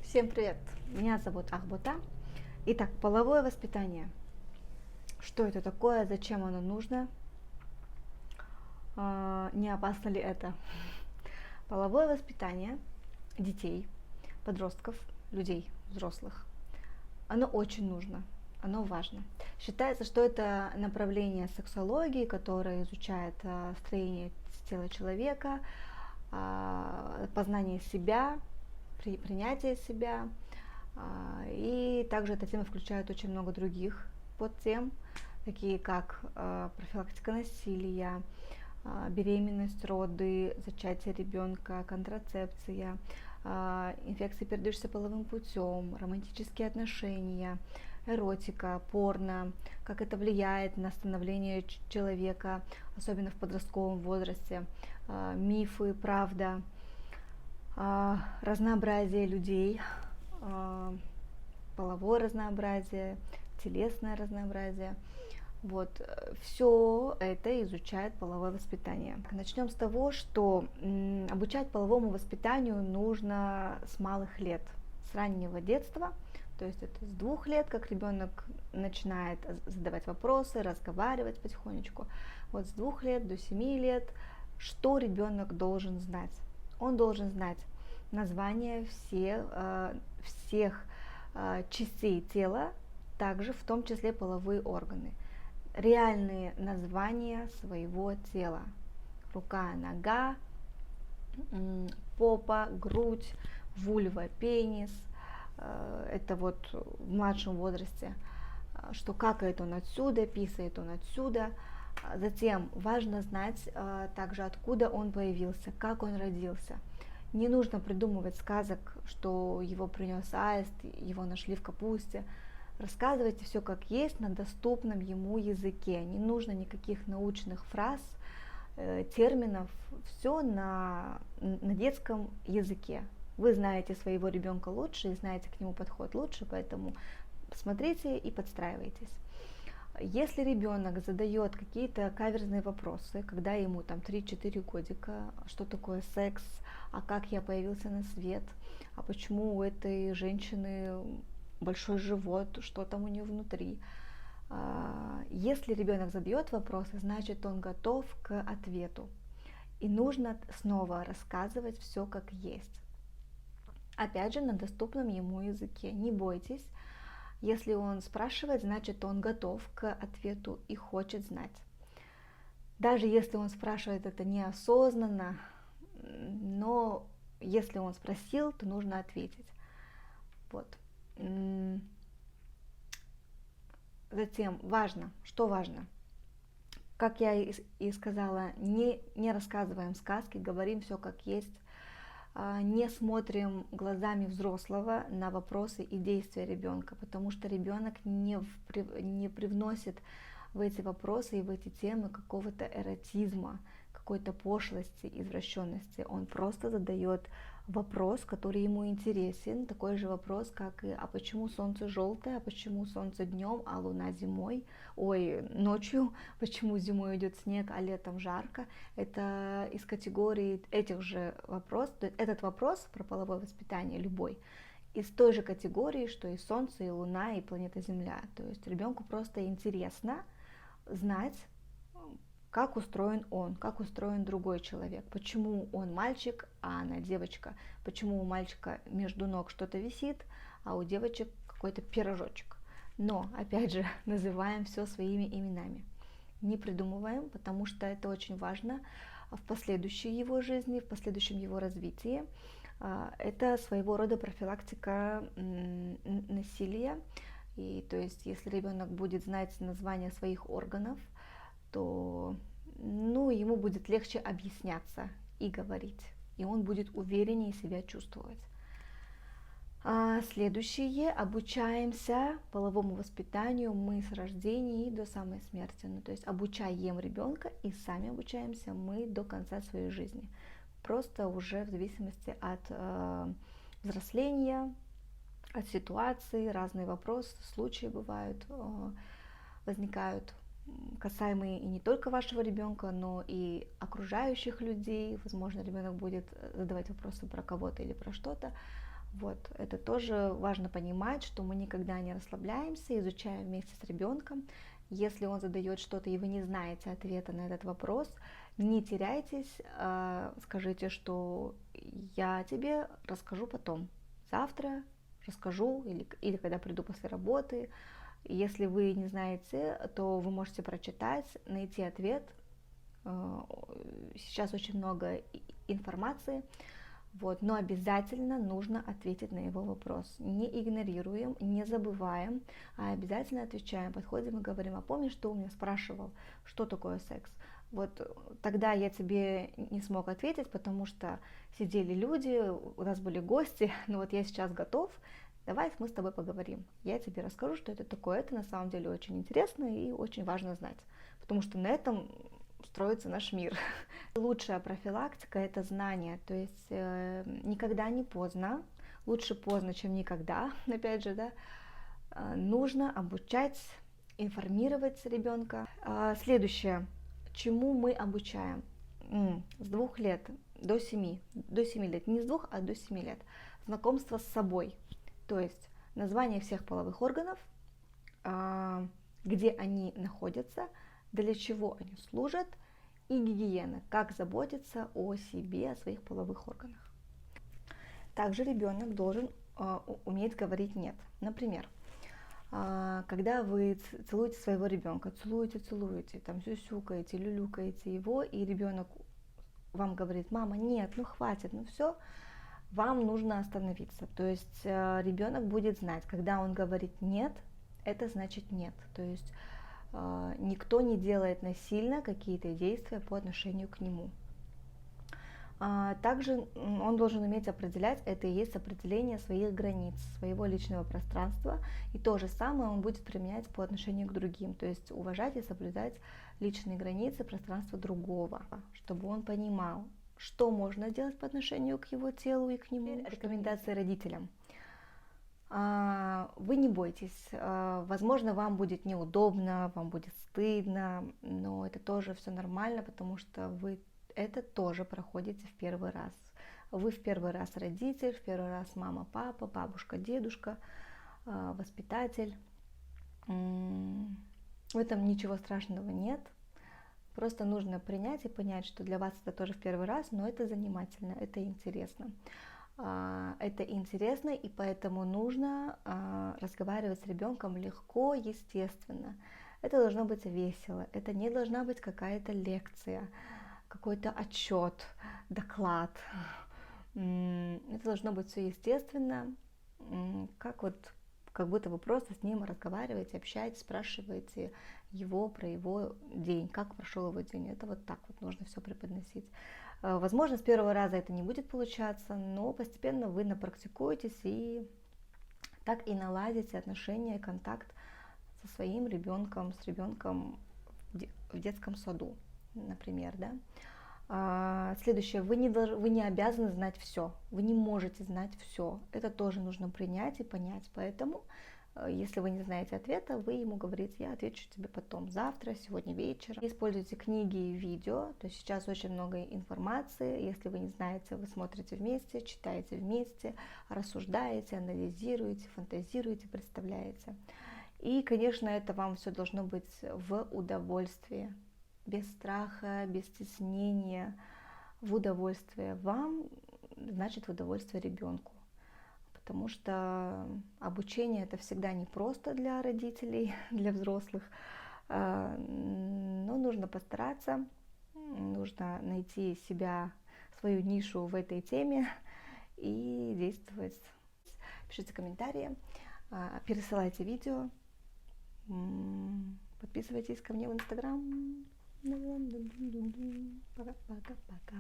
Всем привет! Меня зовут Ахбота. Итак, половое воспитание. Что это такое, зачем оно нужно? Не опасно ли это? Половое воспитание детей, подростков, людей, взрослых, оно очень нужно, оно важно. Считается, что это направление сексологии, которое изучает строение тела человека, познание себя, принятие себя. И также эта тема включает очень много других подтем, такие как профилактика насилия, беременность, роды, зачатие ребенка, контрацепция, инфекции, передающиеся половым путем, романтические отношения, эротика, порно, как это влияет на становление человека, особенно в подростковом возрасте, мифы, правда, разнообразие людей, половое разнообразие, телесное разнообразие. Вот, все это изучает половое воспитание. Начнем с того, что обучать половому воспитанию нужно с малых лет, с раннего детства. То есть это с 2 лет, как ребенок начинает задавать вопросы, разговаривать потихонечку. Вот с 2 лет до 7 лет, что ребенок должен знать? Он должен знать название всех частей тела, также в том числе половые органы. Реальные названия своего тела. Рука, нога, попа, грудь, вульва, пенис. Это вот в младшем возрасте, что какает он отсюда, писает он отсюда. Затем важно знать также, откуда он появился, как он родился. Не нужно придумывать сказок, что его принес аист, его нашли в капусте. Рассказывайте все как есть на доступном ему языке. Не нужно никаких научных фраз, терминов. Все на детском языке. Вы знаете своего ребенка лучше и знаете к нему подход лучше, поэтому смотрите и подстраивайтесь. Если ребенок задает какие-то каверзные вопросы, когда ему там 3-4 годика, что такое секс, а как я появился на свет, а почему у этой женщины большой живот, что там у нее внутри. Если ребенок задает вопросы, значит он готов к ответу. И нужно снова рассказывать все как есть. Опять же, на доступном ему языке. Не бойтесь. Если он спрашивает, значит он готов к ответу и хочет знать. Даже если он спрашивает это неосознанно, но если он спросил, то нужно ответить. Вот. Затем важно, что важно? Как я и сказала, не рассказываем сказки, говорим все как есть. Не смотрим глазами взрослого на вопросы и действия ребенка, потому что ребенок не привносит в эти вопросы и в эти темы какого-то эротизма, какой-то пошлости, извращенности. Он просто задает вопрос, который ему интересен, такой же вопрос, как и: а почему солнце желтое, а почему солнце днем, а луна зимой, ночью, почему зимой идет снег, а летом жарко. Это из категории этих же вопросов. Этот вопрос про половое воспитание любой из той же категории, что и солнце, и луна, и планета Земля. То есть ребенку просто интересно знать, как устроен он, как устроен другой человек, почему он мальчик, а она девочка, почему у мальчика между ног что-то висит, а у девочек какой-то пирожочек. Но, опять же, называем все своими именами. Не придумываем, потому что это очень важно в последующей его жизни, в последующем его развитии. Это своего рода профилактика насилия. И то есть, если ребенок будет знать название своих органов, то ему будет легче объясняться и говорить, и он будет увереннее себя чувствовать. Следующее, обучаемся половому воспитанию мы с рождения и до самой смерти. То есть обучаем ребенка и сами обучаемся мы до конца своей жизни. Просто уже в зависимости от взросления, от ситуации, разные вопросы, случаи бывают, возникают, касаемые и не только вашего ребенка, но и окружающих людей. Возможно, ребенок будет задавать вопросы про кого-то или про что-то. Вот, это тоже важно понимать, что мы никогда не расслабляемся, изучаем вместе с ребенком. Если он задает что-то, и вы не знаете ответа на этот вопрос, не теряйтесь, скажите, что я тебе расскажу потом, завтра расскажу, или когда приду после работы. Если вы не знаете, то вы можете прочитать, найти ответ. Сейчас очень много информации, вот, но обязательно нужно ответить на его вопрос. Не игнорируем, не забываем, а обязательно отвечаем. Подходим и говорим: а помнишь, что у меня спрашивал, что такое секс? Вот тогда я тебе не смог ответить, потому что сидели люди, у нас были гости, но вот я сейчас готов, давай мы с тобой поговорим. Я тебе расскажу, что это такое. Это на самом деле очень интересно и очень важно знать, потому что на этом строится наш мир. Лучшая профилактика — это знание, то есть никогда не поздно, лучше поздно, чем никогда, опять же, да, нужно обучать, информировать ребенка. Следующее, чему мы обучаем? С 2 лет до 7 лет, не с 2, а до 7 лет. Знакомство с собой, то есть название всех половых органов, где они находятся, для чего они служат, и гигиена, как заботиться о себе, о своих половых органах. Также ребенок должен уметь говорить «нет». Например, когда вы целуете своего ребенка, целуете, там сюсюкаете, люлюкаете его, и ребенок вам говорит: мама, нет, ну хватит, ну все, вам нужно остановиться. То есть ребенок будет знать, когда он говорит «нет», это значит «нет». То есть никто не делает насильно какие-то действия по отношению к нему. Также он должен уметь определять, это и есть определение своих границ, своего личного пространства, и то же самое он будет применять по отношению к другим, то есть уважать и соблюдать личные границы пространства другого, чтобы он понимал, что можно делать по отношению к его телу и к нему. Рекомендации родителям. Вы не бойтесь, возможно, вам будет неудобно, вам будет стыдно, но это тоже все нормально, потому что вы это тоже проходите в первый раз. Вы в первый раз родитель, в первый раз мама, папа, бабушка, дедушка, воспитатель. В этом ничего страшного нет. Просто нужно принять и понять, что для вас это тоже в первый раз, но это занимательно, это интересно. Это интересно, и поэтому нужно разговаривать с ребенком легко, естественно. Это должно быть весело, это не должна быть какая-то лекция, какой-то отчет, доклад. Это должно быть все естественно, как будто вы просто с ним разговариваете, общаетесь, спрашиваете его про его день, как прошел его день. Это вот так вот нужно все преподносить. Возможно, с первого раза это не будет получаться, но постепенно вы напрактикуетесь и так и наладите отношения, контакт со своим ребенком, с ребенком в детском саду, например, да. Следующее, вы не обязаны знать все, вы не можете знать все, это тоже нужно принять и понять, поэтому если вы не знаете ответа, вы ему говорите: я отвечу тебе потом, завтра, сегодня вечером. Используйте книги и видео, то есть сейчас очень много информации, если вы не знаете, вы смотрите вместе, читаете вместе, рассуждаете, анализируете, фантазируете, представляете. И, конечно, это вам все должно быть в удовольствии, без страха, без стеснения, в удовольствие вам, значит, в удовольствие ребенку. Потому что обучение — это всегда непросто для родителей, для взрослых, но нужно постараться, нужно найти себя, свою нишу в этой теме и действовать. Пишите комментарии, пересылайте видео, подписывайтесь ко мне в Инстаграм. Пока-пока-пока.